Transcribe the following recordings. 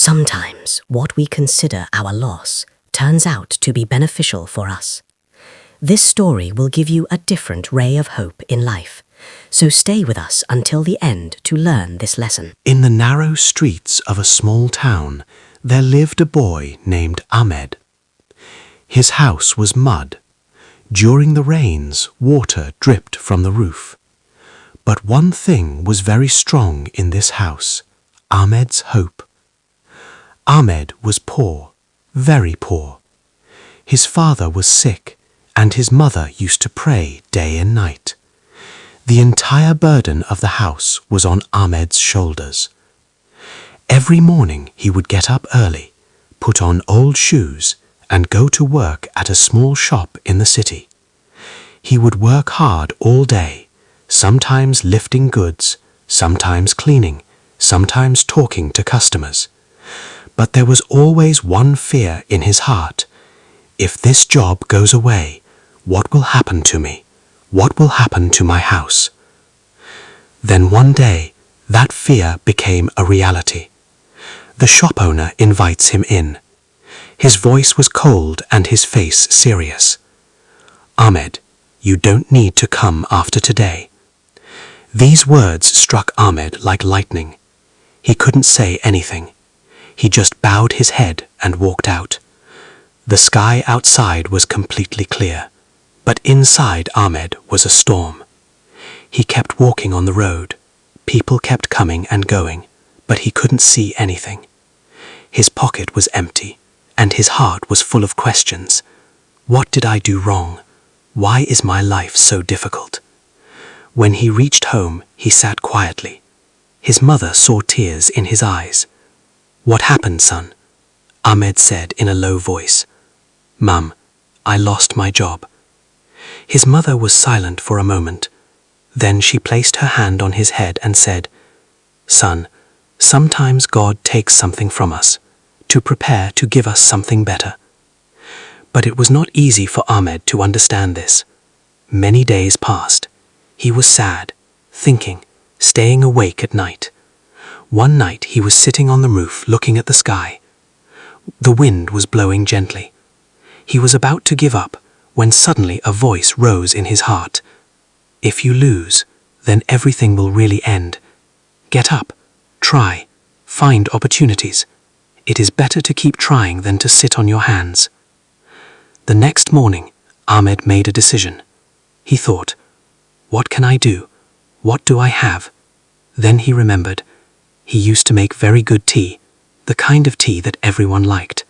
Sometimes what we consider our loss turns out to be beneficial for us. This story will give you a different ray of hope in life, so stay with us until the end to learn this lesson. In the narrow streets of a small town, there lived a boy named Ahmed. His house was mud. During the rains, water dripped from the roof. But one thing was very strong in this house: Ahmed's hope. Ahmed was poor, very poor. His father was sick, and his mother used to pray day and night. The entire burden of the house was on Ahmed's shoulders. Every morning he would get up early, put on old shoes, and go to work at a small shop in the city. He would work hard all day, sometimes lifting goods, sometimes cleaning, sometimes talking to customers. But there was always one fear in his heart. If this job goes away, what will happen to me? What will happen to my house? Then one day, that fear became a reality. The shop owner invites him in. His voice was cold and his face serious. "Ahmed, you don't need to come after today." These words struck Ahmed like lightning. He couldn't say anything. He just bowed his head and walked out. The sky outside was completely clear, but inside Ahmed was a storm. He kept walking on the road. People kept coming and going, but he couldn't see anything. His pocket was empty, and his heart was full of questions. What did I do wrong? Why is my life so difficult? When he reached home, he sat quietly. His mother saw tears in his eyes. "What happened, son?" Ahmed said in a low voice. "Mum, I lost my job." His mother was silent for a moment. Then she placed her hand on his head and said, "Son, sometimes God takes something from us to prepare to give us something better." But it was not easy for Ahmed to understand this. Many days passed. He was sad, thinking, staying awake at night. One night he was sitting on the roof looking at the sky. The wind was blowing gently. He was about to give up when suddenly a voice rose in his heart. "If you lose, then everything will really end. Get up, try, find opportunities. It is better to keep trying than to sit on your hands." The next morning, Ahmed made a decision. He thought, "What can I do? What do I have?" Then he remembered. He used to make very good tea, the kind of tea that everyone liked.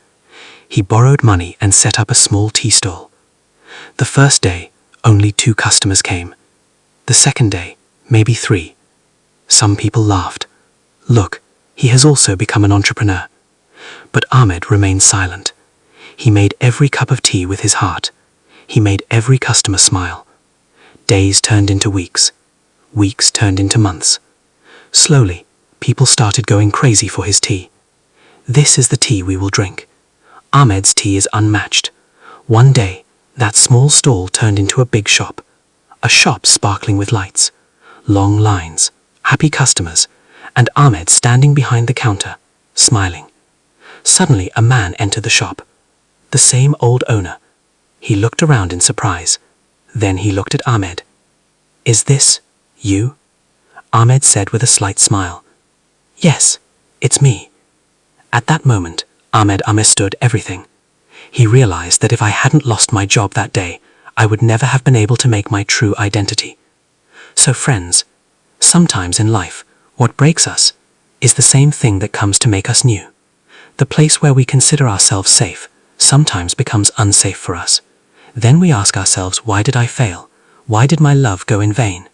He borrowed money and set up a small tea stall. The first day, only 2 customers came. The second day, maybe 3. Some people laughed. Look, he has also become an entrepreneur. But Ahmed remained silent. He made every cup of tea with his heart. He made every customer smile. Days turned into weeks. Weeks turned into months. Slowly, people started going crazy for his tea. "This is the tea we will drink. Ahmed's tea is unmatched." One day, that small stall turned into a big shop. A shop sparkling with lights, long lines, happy customers, and Ahmed standing behind the counter, smiling. Suddenly a man entered the shop. The same old owner. He looked around in surprise. Then he looked at Ahmed. "Is this you?" Ahmed said with a slight smile. "Yes, it's me." At that moment, Ahmed understood everything. He realized that if I hadn't lost my job that day, I would never have been able to make my true identity. So friends, sometimes in life, what breaks us is the same thing that comes to make us new. The place where we consider ourselves safe sometimes becomes unsafe for us. Then we ask ourselves, why did I fail? Why did my love go in vain?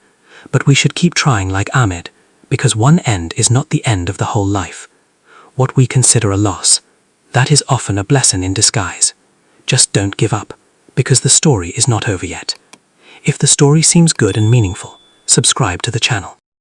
But we should keep trying like Ahmed, because one end is not the end of the whole life. What we consider a loss, that is often a blessing in disguise. Just don't give up, because the story is not over yet. If the story seems good and meaningful, subscribe to the channel.